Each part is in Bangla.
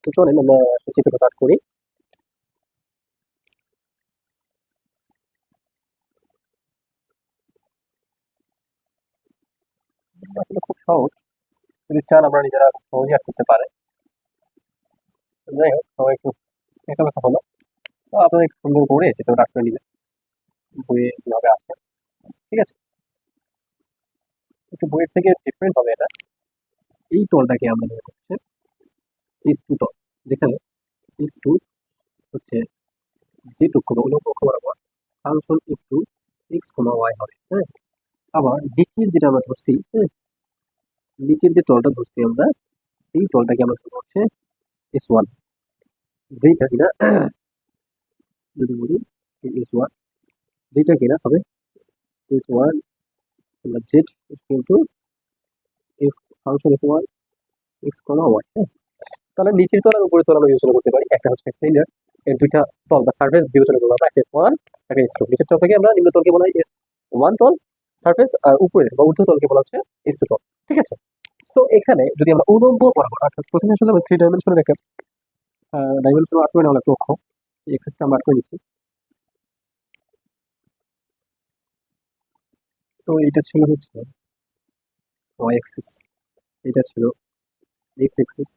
তো চলেন আমরা চিত্র পাঠ করি। আসলে খুব সহজ, যদি চান আমরা নিজেরা খুব সহজেই আঁক করতে পারে। যাই হোক, সবাই একটু একা হলো। তো আপনারা একটু সুন্দর করে চিত্রটা আঁক করে নিবেন, বইয়ে যেভাবে আছে। ঠিক আছে, একটু বইয়ের থেকে ডিফারেন্ট হবে এটা। এই তলটাকে আমরা মনে করছে এইচ টু তল, যেখানে এইচ টু হচ্ছে যেটুকু বা উল্লম্ব অক্ষ বরাবর function F two x comma Y হবে। হ্যাঁ, আবার নিচের যেটা আমরা ধরছি, হ্যাঁ, নিচের যে তলটা ধরছি আমরা, এই তলটাকে আমরা ধরবো হচ্ছে এস ওয়ান, যেটা কিনা যদি বলি এস ওয়ান, যেটা কিনা হবে S one Z equal to F function F one X comma Y. হ্যাঁ, তাহলে নিচের তল আর উপরের তল আমরা বিবেচনা করতে পারি। একটা হচ্ছে সিলিন্ডার, এর দুইটা তল বা সারফেস বিবেচনা করবো আমরা, এস ওয়ান একটা এস টু। নিচের তলটাকে আমরা নিম্ন তলকে বলা হয় এস ওয়ান তল সারফেস, আর উপরের বা ঊর্ধ্ব তলকে বলা হচ্ছে এস টু তল। ঠিক আছে, তো এখানে যদি আমরা উলম্ব বরাবর, অর্থাৎ প্রথমে আসলে আমরা থ্রি ডাইমেনশনের একটা ডাইমেনশন আট করে নেওয়া একটা অক্ষ, এই এক্সিসটা আমরা আট করে নিচ্ছি। তো এটা ছিল হচ্ছে ওয়াই এক্সিস, এটা ছিল এক্স এক্সিস,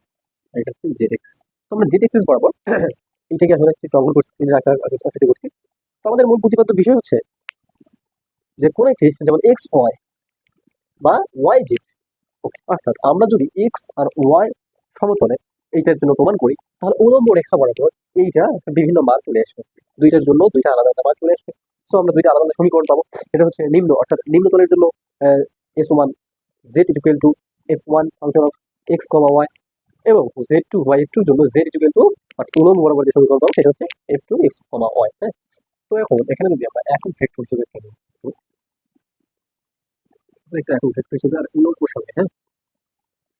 এটা হচ্ছে জেড এক্সিস। তো আমরা জেড এক্সিস বরাবর এটাকে আসলে একটু অঙ্কন করছি, আকৃতি করছি। তো আমাদের মূল প্রতিপাদ্য বিষয় হচ্ছে যে কোন একটি, যেমন এক্স ওয়াই বা ওয়াই জেড, ওকে, অর্থাৎ আমরা যদি এক্স আর ওয়াই সমতলে এইটার জন্য প্রমাণ করি, তাহলে উলম্ব রেখা বরাবর এইটা বিভিন্ন মান চলে আসবে, দুইটার জন্য দুইটা আলাদা আলাদা মান চলে আসবে। সো আমরা দুইটা আলাদা আলাদা সমীকরণ পাবো। এটা হচ্ছে নিম্ন, অর্থাৎ নিম্ন তলের জন্য S one Z equal to F one function of X comma Y, এবং জেড টু ওয়াই টুর জন্য জেড ইকুয়াল টু, অর্থাৎ উলম্ব বরাবর যে সমীকরণ পাবো সেটা হচ্ছে F two x comma Y. হ্যাঁ, তো এখন এখানে যদি আমরা একক ভেক্টর হিসেবে ফেলি, একটা একক ভেক্টর হিসেবে আর উলম্ব সঙ্গে, হ্যাঁ,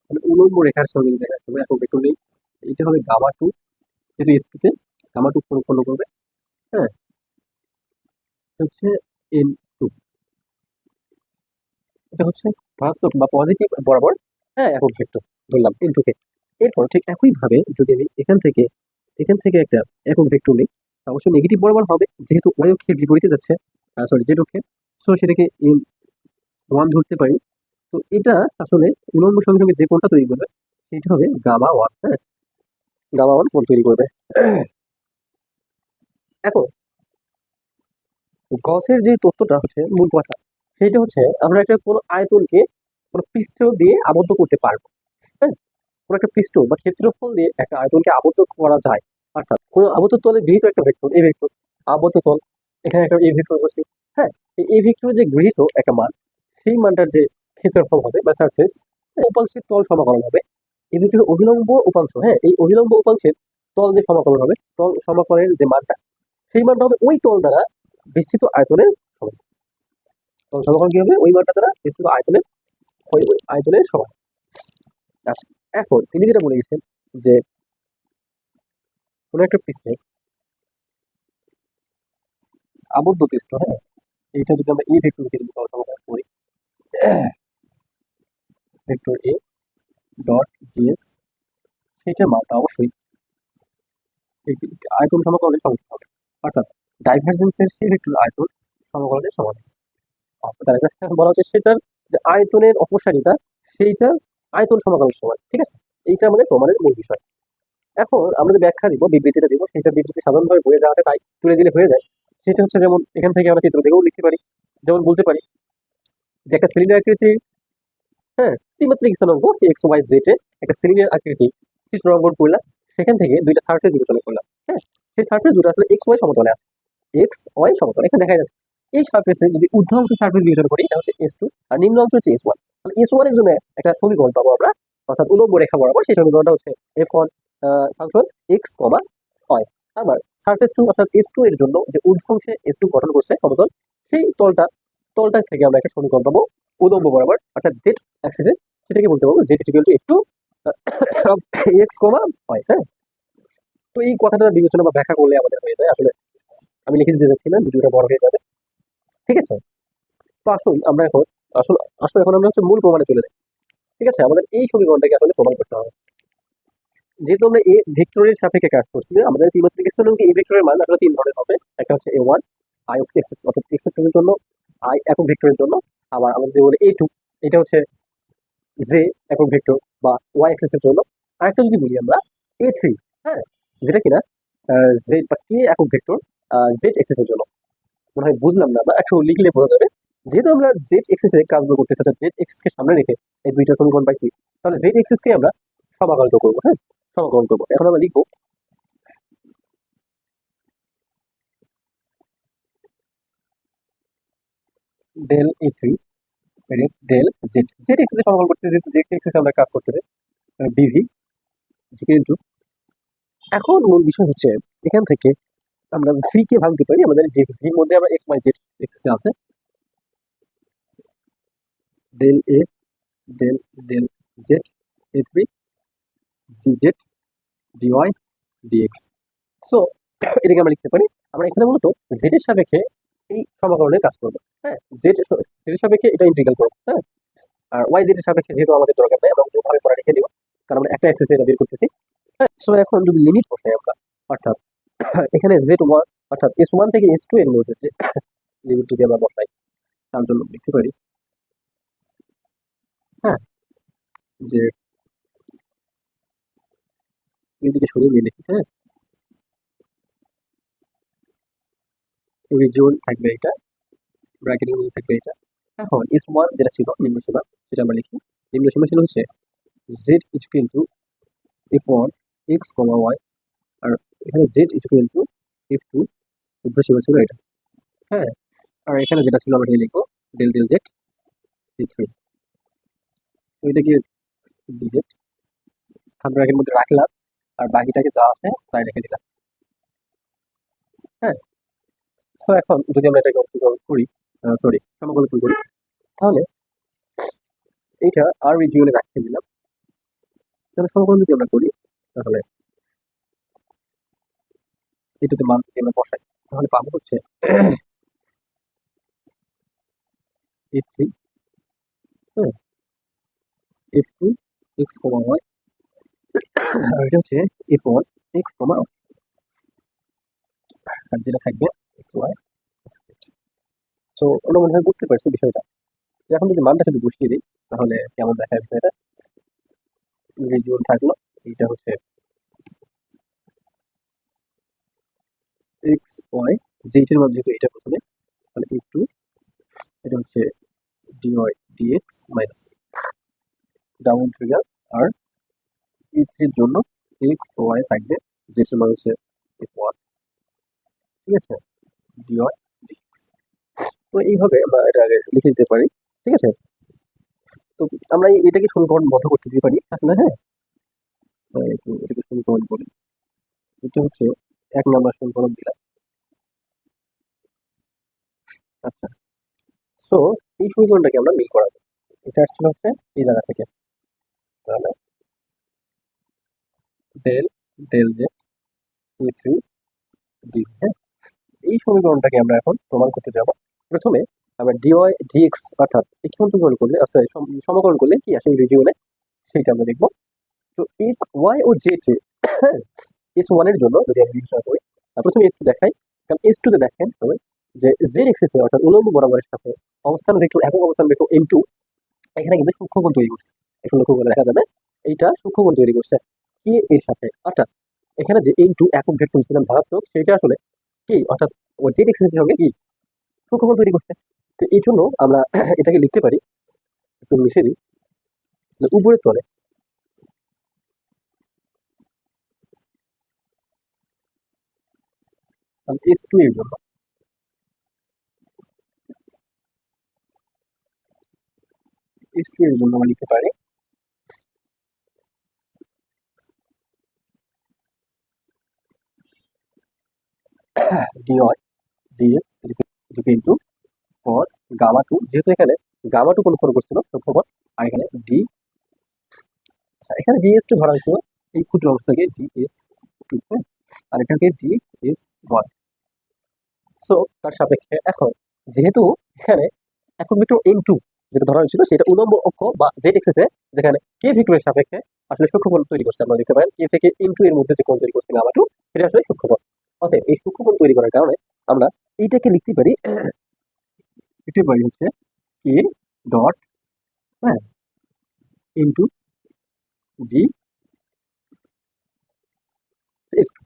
মানে উলম্ব রেখার সঙ্গে যদি দেখা যাবে একক ভেক্টর নেই, এটা হবে গামা টু, যেহেতু এস টু তে গামা টু উৎপন্ন করবে। হ্যাঁ, হচ্ছে এন টু, এটা হচ্ছে ধনাত্মক বা পজিটিভ বরাবর, হ্যাঁ, একক ভেক্টর ধরলাম এন টু কে। এরপর ঠিক একইভাবে যদি আমি এখান থেকে একটা একক ভেক্টর নিই, তা অবশ্যই নেগেটিভ বরাবর হবে, যেহেতু ওয়াই অক্ষের বিপরীতে যাচ্ছে, সরি জেড অক্ষে। সো সেটাকে এন ওয়ান ধরতে পারি। তো এটা আসলে উলম্ব সঙ্গে সঙ্গে যে কোণটা তৈরি করবে সেটা হবে গামা ওয়ান। হ্যাঁ, গামা ওয়ান কোণ তৈরি করবে। এখন গসের যে তত্ত্বটা হচ্ছে মূল কথা, সেটা হচ্ছে আমরা একটা কোনো আয়তনকে কোনো পৃষ্ঠ দিয়ে আবদ্ধ করতে পারবো। হ্যাঁ, কোনো একটা পৃষ্ঠ বা ক্ষেত্রফল দিয়ে একটা আয়তনকে আবদ্ধ করা যায়। অর্থাৎ কোনো আবদ্ধ তলে গৃহীত একটা ভেক্টর, এই ভেক্টর আবদ্ধ তল, এখানে একটা এই ভেক্টর করছি। হ্যাঁ, এই ভেক্টরের যে গৃহীত একটা মান, সেই মানটার যে ক্ষেত্রফল হবে বা সারফেস, উপাংশের তল সমাকলন হবে। এই ভেক্টরের অভিলম্ব উপাংশ, হ্যাঁ, এই অভিলম্ব উপাংশের তল যে সমাকলন হবে, তল সমাকলনের যে মানটা, সেই মানটা হবে ওই তল দ্বারা বিস্তৃত আয়তনের সমান। তল সমাকলন কি হবে? ওই মানটা দ্বারা বিস্তৃত আয়তনের, ওই আয়তনের সমান। আচ্ছা, এখন তিনি যেটা বলে গেছেন যে কোনো একটা পৃষ্ঠে আবদ্ধ পৃষ্ঠ, হ্যাঁ, এইটা যদি আমরা এই ভেক্টরকে যদি তল সমাকলন করি, ভেক্টর এ ডট ডিএস, সেটার মানটা অবশ্যই এই আয়তন সমাকলনের সমান হবে। অর্থাৎ ডাইভারজেন্সের সেই ভেক্টর আয়তন সমাকলনের সমান। তাহলে বলা হচ্ছে সেটার যে আয়তনের অপসারিতা, সেইটা আয়তন সমাকলনের সমান। ঠিক আছে, এইটা আমাদের প্রমাণের মূল বিষয়। এখন আমরা যে ব্যাখ্যা দিব, বিবৃতিটা দিব, সেটা বিবৃতি সাধারণভাবে বইয়ে যা আছে তাই তুলে দিলে হয়ে যায়। সেটা হচ্ছে যেমন এখান থেকে আমরা চিত্র দেখেও লিখতে পারি। যেমন বলতে পারি যে একটা সিলিন্ডার আকৃতি, হ্যাঁ, ত্রিমাত্রিক স্থানাঙ্ক এক্স ওয়াই জেড এ একটা সিলিন্ডার আকৃতি চিত্র অঙ্কন করলাম। সেখান থেকে দুইটা সারফেস বিবেচনা করলাম। হ্যাঁ, সেই সারফেস দুটো আসলে এক্স ওয়াই সমতলে আছে, এক্স ওয়াই সমতল এখানে দেখা যাচ্ছে। এই সারফেসে যদি ঊর্ধ্ব অংশ সারফেস বিবেচনা করি, এটা হচ্ছে এস টু, আর নিম্ন অংশ হচ্ছে এস ওয়ান। তাহলে এস ওয়ান এর জন্য একটা সমীকরণ পাবো আমরা, অর্থাৎ উলম্ব রেখা বরাবর, সেই সমীকরণটা হচ্ছে F one function x comma Y. আবার সারফেস টু অর্থাৎ এস টু এর জন্য যে ঊর্ধ্ব অংশে এস টু গঠন করছে সমতল, সেই তলটা থেকে আমরা একটা সমীকরণ পাবো উলম্ব বরাবর, অর্থাৎ জেড অ্যাক্সিসে। সেটাকে বলতে পারবো Z equal to F two of X comma Y. হ্যাঁ, তো এই কথাটা বিবেচনা বা ব্যাখ্যা করলে আমাদের হয়ে যায়। আসলে আমি লিখে দিতে যাচ্ছি না, ভিডিওটা বড় হয়ে যাবে। ঠিক আছে, তো আসুন আমরা এখন, আসুন আসুন এখন আমরা হচ্ছে মূল প্রমাণে চলে যাই। ঠিক আছে, আমাদের এই সমীকরণটাকে আসলে প্রমাণ করতে হবে। যেহেতু আমরা এ ভেক্টরের সাপেক্ষে কাজ করছি, আমাদের তিন থেকে এ ভেক্টরের মান আসলে তিন ধরনের হবে। একটা হচ্ছে A1 আই অফ এক্স অর্থাৎ এক্স এক্সেসের জন্য, আই একক ভেক্টরের জন্য। আবার আমাদের বলে A2, এটা হচ্ছে জে একক ভেক্টর বা ওয়াই এক্সেস এর জন্য। আরেকটা যদি বলি আমরা A3, হ্যাঁ, যেটা কিনা জেড বা কে একক ভেক্টর জেড এক্সেস এর জন্য। মনে হয় বুঝলাম না, বা একটু লিখলে বোঝা যাবে। যেহেতু আমরা জেড এক্সেস এর কাজগুলো করতেছি, অর্থাৎ জেড এক্সেস কে সামনে রেখে এই দুইটা সমীকরণ পাইছি, তাহলে জেড এক্সেস কে আমরা সমাকলিত করবো। হ্যাঁ, সমাকলন করবো। এখন আমরা লিখবো del A3 del Z. Z axes এর সমাকলন করতেছি, যেহেতু জেড এক্সেস আমরা কাজ করতেছি, ডিভি কিন্তু এখন মূল বিষয় হচ্ছে এখান থেকে আমরা ভি কে ভাঙতে পারি। আমাদের যে ভির মধ্যে আমরা এক্স ওয়াই জেড এক্সেস আছে, del A del del Z A3 dz dy dx. So এটাকে আমরা লিখতে পারি, আমরা এখানে মূলত জেড এর সাপেক্ষে এই সমাকলনের কাজ করবো। হ্যাঁ, জেড এর সাপেক্ষে এটা ইন্টিগ্রাল করবো। হ্যাঁ, আর ওয়াই জেড এর সাপেক্ষে যেহেতু আমাদের দরকার নেই, আমরা ওভাবে পরে রেখে দিব, কারণ আমরা একটা অ্যাক্সেসে এটা বের করতেছি। হ্যাঁ, সো এখন যদি লিমিট বসাই আমরা, অর্থাৎ এখানে Z1 অর্থাৎ S1 থেকে S2 এর মধ্যে যে লিমিট যদি আমরা বসাই, তার জন্য লিখতে পারি, হ্যাঁ, যে এদিকে সরিয়ে নিয়ে লিখি। হ্যাঁ, রিজিওন থাকবে এটা, ব্র্যাকেটের মধ্যে থাকবে এটা। এখন S1 যেটা ছিল নিম্ন সীমা, সেটা আমরা লিখি। নিম্ন সীমা ছিল হচ্ছে Z equal to F1 x, y, আর এখানে Z ইকুয়াল টু F2, ঊর্ধ্ব সীমা ছিল এটা। হ্যাঁ, আর এখানে যেটা ছিল আমরা লিখবো ডেল ডেল জেড D3। তো এটাকে ডিজেড থার্ড ব্র্যাকেটের মধ্যে রাখলাম, আর বাকিটাকে যা আছে তাই রেখে দিলাম। হ্যাঁ, সো এখন যদি আমরা এটাকে অন্তর্গত করি, সরি সমাকলন করি, তাহলে এইটা আর রিজিওনে রাখিয়ে দিলাম। তাহলে সমাকলন যদি আমরা করি, তাহলে এটাতে মান যদি আমরা বসাই, তাহলে পাবো হচ্ছে A3, হ্যাঁ, F2 x, y, আর এটা হচ্ছে F1 x, y, আর যেটা থাকবে x, y। সো আমরা মনে হয় বুঝতে পারছি বিষয়টা, যে এখন যদি মানটা শুধু বসিয়ে দিই তাহলে কেমন দেখায় বিষয়টা। রিজিওন থাকলো, এইটা হচ্ছে x, y, যেটার মান যেহেতু এটা প্রথমে, তাহলে একটু এটা হচ্ছে dy dx minus down trigger, আর E3 এর জন্য x, y থাকবে, যেটার মান হচ্ছে F1। ঠিক আছে, dy dx। তো এইভাবে আমরা এটা আগে লিখে দিতে পারি। ঠিক আছে, তো আমরা এটাকে সমীকরণ বদ্ধ করতে দিতে পারি আসলে। হ্যাঁ, একটু এটাকে সমীকরণ বলি। এটা হচ্ছে 1 নম্বর সমীকরণ দিলাম। আচ্ছা, সো এই সমীকরণটাকে আমরা মিল করাবো। এটা আসছিল হচ্ছে এই জায়গা থেকে, তাহলে del del J E3 D. হ্যাঁ, এই সমীকরণটাকে আমরা এখন প্রমাণ করতে যাব। প্রথমে আমরা ডিওয়াই ডিএক্স অর্থাৎ একীকরণ করলে, সরি সমাকলন করলে কি আসে রিজিওনে, সেইটা আমরা দেখবো। তো এক্স ওয়াই ও জেড S1 এর জন্য যদি আমি বিবেচনা করি, প্রথমে S2 দেখাই, কারণ S2 তে দেখেন তবে যে জেড এক্সিস এ অর্থাৎ উলম্ব বরাবরের সাথে অবস্থান ভেক্টর, একক অবস্থান ভেক্টর M2 এখানে কিন্তু সূক্ষ্মকোণ তৈরি করছে। একটু লক্ষ্য করে দেখা যাবে এইটা সূক্ষ্মকোণ তৈরি করছে কে এর সাথে, অর্থাৎ এখানে যে M2 একক ভেক্টর ছিলেন ধনাত্মক, সেটা আসলে কি, অর্থাৎ ও জেড এক্সিস এর সঙ্গে কি সূক্ষ্মকোণ তৈরি করছে। তো এই জন্য আমরা এটাকে লিখতে পারি, একটু মিশে দিই, যে উপরের তলে S2 এর জন্য S2 এর জন্য আমরা লিখতে পারি dy dx equal to cos gamma 2, যেহেতু এখানে গামা 2 কোনো করছিল সূক্ষ্মকোণ, আর এখানে ডি, এখানে ds2 ধরা হয়েছিল এই ক্ষুদ্র অংশটাকে ds2, হ্যাঁ, আর এটাকে ds1। সো তার সাপেক্ষে এখন যেহেতু এখানে একক ভেক্টর M2 যেটা ধরা হয়েছিল সেটা উলম্ব অক্ষ বা জেড এক্সিসে, যেখানে কে ভেক্টরের সাপেক্ষে আসলে সূক্ষ্মকোণ তৈরি করছে। আমরা দেখতে পারেন কে থেকে ইনটু এর মধ্যে যে কোণ তৈরি করছে গামা টু, সেটা আসলে সূক্ষ্মকোণ। অতএব এই সূক্ষ্মকোণ তৈরি করার কারণে আমরা এইটাকে লিখতে পারি হচ্ছে কে ডট, হ্যাঁ, ইনটু ডি এস টু।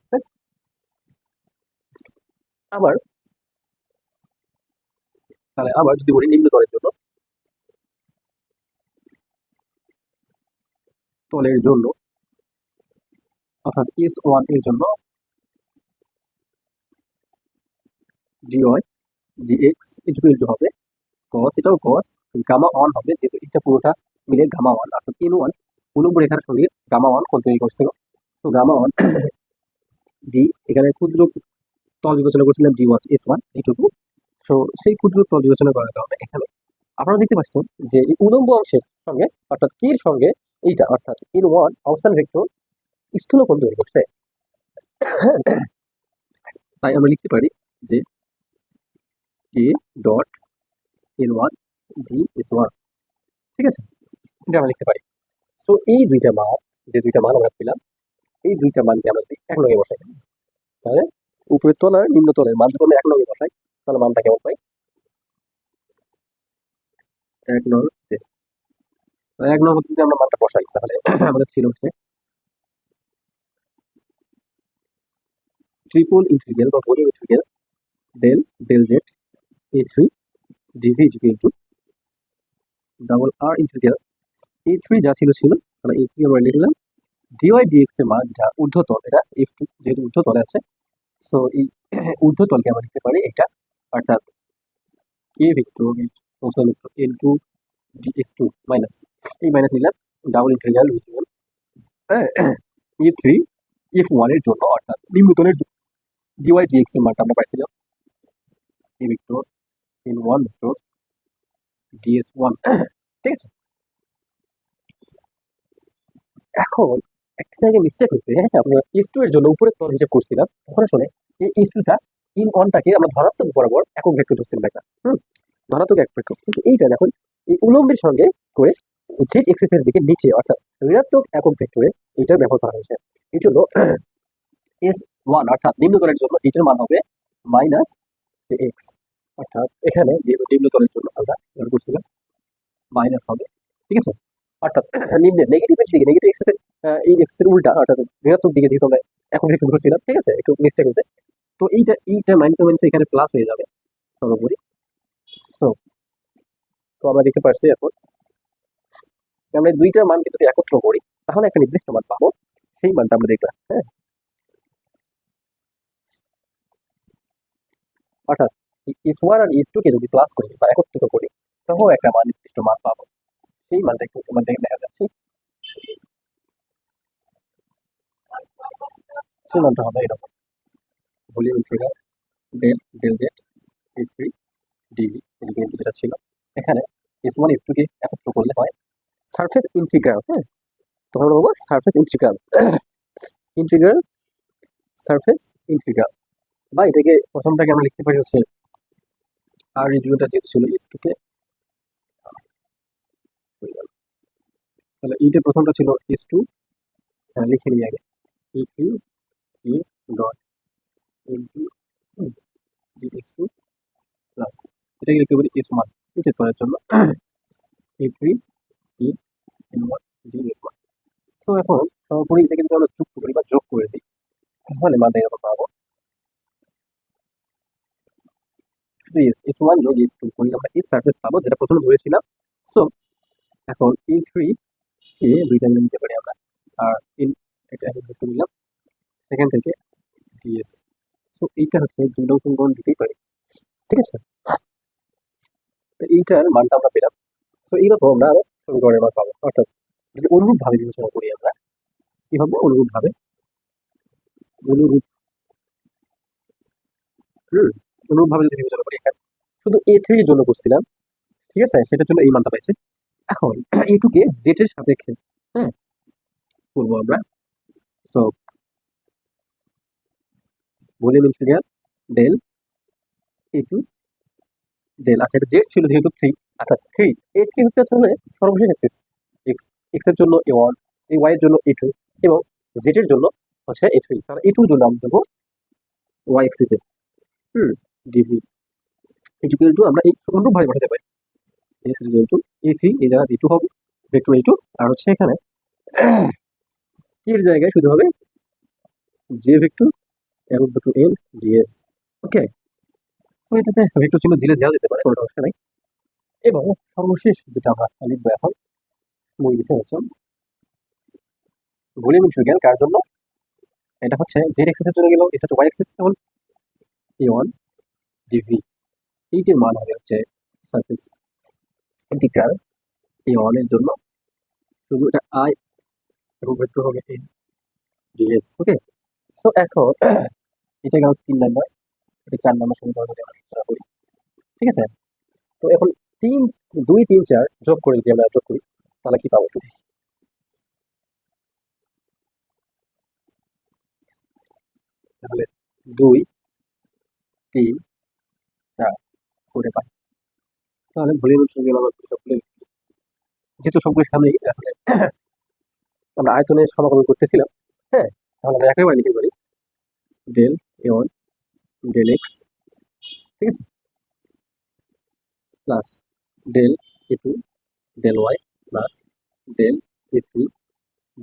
আবার তাহলে আবার যদি বলি নিম্ন তলের জন্য, অর্থাৎ এস ওয়ান এর জন্য dy dx ইন্টু হবে cos, এটাও cos, গামা ওয়ান হবে, যেহেতু এটা পুরোটা মিলে গামা ওয়ান, অর্থাৎ এন ওয়ান উলম্ব রেখার সঙ্গে গামা ওয়ান কোণ তৈরি করছিল। তো গামা ওয়ান ডি, এখানে ক্ষুদ্র তল বিবেচনা করছিলাম ডি ওয়াস এস ওয়ান এইটুকু। তো সেই ক্ষুদ্র তল বিবেচনা করার কারণে এখানে আপনারা দেখতে পাচ্ছেন যে এই উলম্ব অংশের সঙ্গে অর্থাৎ কির সঙ্গে এইটা অর্থাৎ এন ওয়ান অবস্থান ভেক্টর স্থূল কোণ তৈরি করছে। তাই আমরা লিখতে পারি যে K dot N one D S one, ঠিক আছে, এটা আমরা লিখতে পারি। সো এই দুইটা মান, যে দুইটা মান আমরা পেলাম, এই দুইটা মানকে আমরা যদি এক নঙ্গে বসাই, তাহলে উপরের তল আর নিম্ন তলের মান যদি আমরা এক নঙ্গে বসাই, তাহলে মানটা কেমন পাই? এক নং, এক নং যদি আমরা মানটা বসাই, তাহলে আমাদের ছিল হচ্ছে ট্রিপল ইন্টিগ্রাল বা volume integral del del Z A three dV into double আর ইন্টিগ্রাল এ থ্রি যা ছিল তাহলে এ থ্রি আমরা লিখলাম ডিওয়াই ডিএক্স এর মান যা ঊর্ধ্বতল, এটা এফ টু যেহেতু ঊর্ধ্বতলে আছে, সো এই ঊর্ধ্বতলকে আমরা লিখতে পারি এটা, অর্থাৎ K vector N two DX two minus, এই মাইনাস নিলাম double integral A three F one এর জন্য, অর্থাৎ নিম্নতলের ডিওয়াই ডিএক্স এর মানটা আমরা পাইছিলাম এ vector N one vector DS one, ঠিক আছে। এখন একটা জায়গায় মিস্টেক হয়েছে, হ্যাঁ, আমরা এস টু এর জন্য উপরের তল হিসেব করছিলাম, তখন আসলে এই এস টুটা ইন ওয়ানটাকে আমরা ধনাত্মক বরাবর একক ভেক্টর ধরছিলাম একটা, ধনাত্মক এক ভেক্টর, কিন্তু এইটা দেখুন এই উলম্বের সঙ্গে করে জেড এক্সিস এর দিকে নিচে, অর্থাৎ ঋণাত্মক একক ভেক্টরে এইটার ব্যবহার করা হয়েছে। এই জন্য এস ওয়ান অর্থাৎ নিম্নতলের জন্য এটার মান হবে মাইনাস এক্স, অর্থাৎ এখানে যেহেতু নিম্নতলের জন্য আমরা ব্যবহার করছিলাম মাইনাস হবে, ঠিক আছে। অর্থাৎ নিম্নের নেগেটিভের দিকে নেগেটিভ এক্সেসের এই এক্সেসের উল্টা, অর্থাৎ ঋণাত্মক দিকে যেহেতু আমরা এখন ভেক্টর ধরছিলাম, ঠিক আছে, একটু মিস্টেক হয়েছে। তো এইটা মাইনাস মাইনাস এখানে প্লাস হয়ে যাবে সর্বোপরি। সো তো আমরা দেখতে পাচ্ছি এখন আমরা দুইটা মানকে যদি একত্র করি তাহলে একটা নির্দিষ্ট মান পাবো, সেই মানটা আমরা দেখলাম, হ্যাঁ। অর্থাৎ এস ওয়ান আর এস টু কে যদি প্লাস করি বা একত্রিত করি তখন একটা মান নির্দিষ্ট মান পাবো, সেই মানটা একটু তোমার দেখা যাচ্ছে, সেই মানটা হবে এরকম volume integral del del Z A three dV যেটা ছিল এখানে এস ওয়ান এস টু কে একত্র করলে হয় সারফেস ইন্টিগ্রাল, হ্যাঁ, তখন আমরা বলবো surface integral integral surface integral, বা এটাকে প্রথমটাকে আমরা লিখতে পারি হচ্ছে আর রিজিওনটা যেহেতু ছিল এস টু কে, তাহলে এইটা প্রথমটা ছিল এস টু, লিখে নিই আগে E three E dot into S two plus এটাকে লিখতে পারি এস ওয়ান নিচের তলের জন্য A three E N one D S one. So এখন সর্বোপরি এটাকে যদি আমরা যুক্ত করি বা যোগ করে দিই তাহলে মানটা এরকম পাবো, শুধু এস ওয়ান যোগ এস টু করি আমরা এই সারফেস পাবো যেটা প্রথমে ধরেছিলাম। সো এখন ই থ্রি কে দুইটা মিলে নিতে পারি আমরা, আর ইন এটা একটু নিলাম সেখান থেকে ডিএস। সো এইটা হচ্ছে দুই নং সমীকরণ দিতেই পারি, ঠিক আছে। তো এইটার মানটা আমরা পেলাম। তো এইরকম আমরা আরো সমীকরণের মান পাবো, অর্থাৎ যদি অনুরূপ ভাবে বিবেচনা করি আমরা কি হবে, অনুরূপ ভাবে অনুরূপ অনুরূপ ভাবে যদি বিবেচনা করি এখানে শুধু এ থ্রির জন্য করছিলাম, ঠিক আছে, সেটার জন্য এই মানটা পাইছে। এখন এ টু কে জেড এর সাপেক্ষে, হ্যাঁ, করবো আমরা। So volume integral del A two del, আচ্ছা এটা জেড ছিল যেহেতু থ্রি, আচ্ছা থ্রি, এই থ্রি হচ্ছে আসলে সর্বশেষ এক্সিস। এক্স, এক্স এর জন্য এ ওয়ান, এই ওয়াই এর জন্য এ টু, এবং জেড এর জন্য হচ্ছে এ থ্রি। কারণ এ টুর জন্য আমি দেবো ওয়াই এক্সিসে। হুম, ডিভি ইকুয়াল টু আমরা এই অনুরূপ ভাবে বসাতে পারি। S equal to A three, এই জায়গায় এ টু হবে, ভেক্টর এ টু। আর হচ্ছে এখানে কি এর জায়গায় শুধু হবে জে ভেক্টর এবং ভেক্টর এন ডিএস। ওকে, তো এটাতে ভেক্টর চিহ্ন দিলে দেওয়া যেতে পারে, কোনো সমস্যা নাই। এবং সর্বশেষ যেটা আমরা লিখবো এখন, মূল বিষয় হচ্ছে ভলিউম ইন্টিগ্রাল কার জন্য? এটা হচ্ছে জেড এক্সিসের জন্য গেল, এটা হচ্ছে ওয়াই এক্সিস, এবং এ ওয়ান ডিভি এইটির মান হবে হচ্ছে সারফেস ইন্টিগ্রাল এ ওয়ান এর জন্য শুধু এটা আই এবং ভেক্টর হবে এন ডিএস। ওকে, সো এখন এটা গেল 3 নম্বর, এটা 4 নম্বর সমীকরণ যদি আমরা বিবেচনা করি। ঠিক আছে, তো এখন 3, 2, 3, 4 যোগ করে যদি আমরা যোগ করি তাহলে কি পাবো একটু দেখি। তাহলে 2, 3, 4 করে পাই। তাহলে ভলিউম ইন্টিগ্রাল আমরা সবগুলো, যেহেতু সবগুলো সামনেই আসলে আমরা আয়তনের সমাকলন করতেছিলাম, হ্যাঁ, তাহলে আমরা একেবারে লিখতে পারি del A one del X, ঠিক আছে, plus del A two del Y plus del A three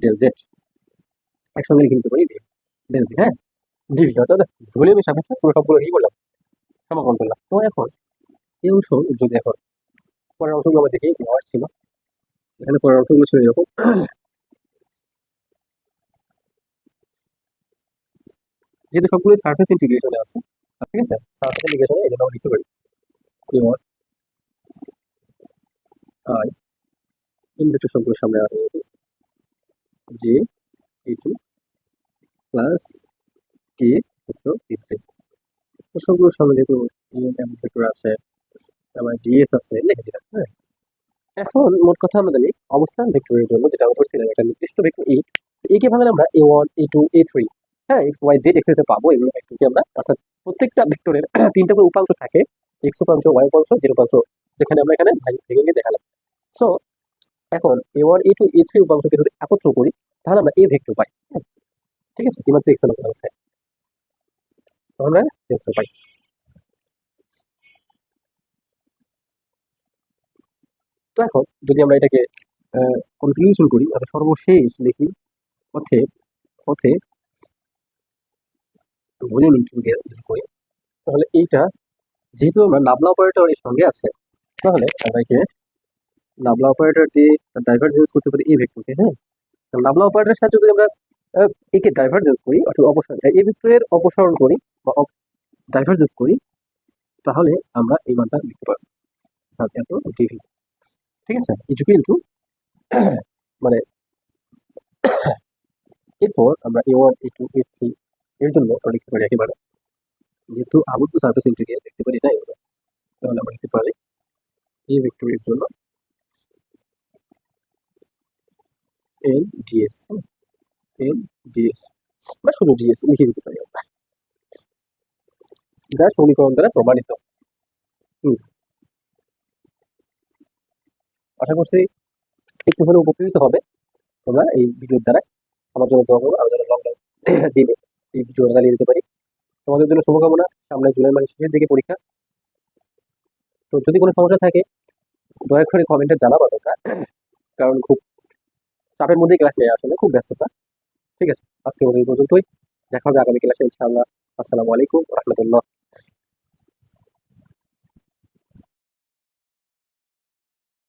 del Z. একসঙ্গে লিখে নিতে পারি ডেল ডেল জি, হ্যাঁ, ডিভি অর্থাৎ ভলিউমের সাপেক্ষে পুরো সবগুলো কি করলাম, সমাকলন করলাম। তো এখন এই অংশ যদি এখন পরের অংশগুলো আমরা দেখি কিভাবে ছিল। এখানে পরের অংশগুলো ছিল এরকম, যেহেতু সবগুলো সারফেস ইন্টিগ্রেশনে আছে, ঠিক আছে, সারফেস ইন্টিগ্রেশনে এই জন্য আমরা লিখতে পারি এ ওয়ান আই ইনভেক্টর সবগুলো সামনে আসে J A two plus K vector A three. তো সবগুলো সামনে যেহেতু এম ভেক্টর আছে, আমার ডিএস আছে, লিখে দিলাম। হ্যাঁ, এখন মোট কথা আমরা জানি অবস্থান ভেক্টরের জন্য যেটা আমরা করছিলাম একটা নির্দিষ্ট ভেক্টর এ, একে ভাঙলে আমরা A one A two A three, হ্যাঁ, এক্স ওয়াই জেড এক্সেসে পাবো এগুলো ভেক্টরকে আমরা, অর্থাৎ প্রত্যেকটা ভেক্টরের তিনটা করে উপাংশ থাকে, এক্স উপাংশ ওয়াই উপাংশ জেড উপাংশ, যেখানে আমরা এখানে ভেঙে ভেঙে দেখালাম। সো এখন A one A two A three উপাংশকে যদি একত্র করি তাহলে আমরা এ ভেক্টর পাই। হ্যাঁ, ঠিক আছে, ত্রিমাত্রিক স্থানাঙ্ক অবস্থায় আমরা ভেক্টর পাই। তো এখন যদি আমরা এটাকে কনক্লুশন করি, আমরা সর্বশেষ লিখি পথে পথে ভলিউম ইন্টিগ্রাল করি, তাহলে এইটা যেহেতু আমরা নাবলা অপারেটর এর সঙ্গে আছে, তাহলে আমরা একে নাবলা অপারেটর দিয়ে ডাইভারজেন্স করতে পারি এই ভেক্টরকে। হ্যাঁ, নাবলা অপারেটরের সাহায্যে যদি আমরা একে ডাইভারজেন্স করি অর্থাৎ অপসারণ, এই ভেক্টরের অপসারণ করি বা ডাইভারজেন্স করি, তাহলে আমরা এই মানটা লিখতে পারবো এত ডিভি। ঠিক আছে, ইকুয়াল টু মানে এরপর আমরা A one A two A three এর জন্য আমরা লিখতে পারি একেবারে, যেহেতু আবদ্ধ সারফেস ইন্টিগ্রাল লিখতে পারি না এগুলো, তাহলে আমরা লিখতে পারি এই ভেক্টরের জন্য এন ডিএস, এন ডিএস বা শুধু ডিএস লিখে দিতে পারি আমরা, যা সমীকরণ দ্বারা প্রমাণিত। আশা করছি একটু হলেও উপকৃত হবে তোমরা এই ভিডিওর দ্বারা। আমার জন্য দোয়া করো, আমি যেন লকডাউন দিনে এই ভিডিওটা চালিয়ে দিতে পারি। তোমাদের জন্য শুভকামনা, সামনে জুলাই মাসের শেষের দিকে পরীক্ষা। তো যদি কোনো সমস্যা থাকে দয়া করে কমেন্টে জানাবা তোমরা, কারণ খুব চাপের মধ্যেই ক্লাস নেই, আসলে খুব ব্যস্ততা। ঠিক আছে, আজকে এই পর্যন্তই, দেখা হবে আগামী ক্লাসে ইনশাআল্লাহ। আসসালামু আলাইকুম রহমতুল্লাহ।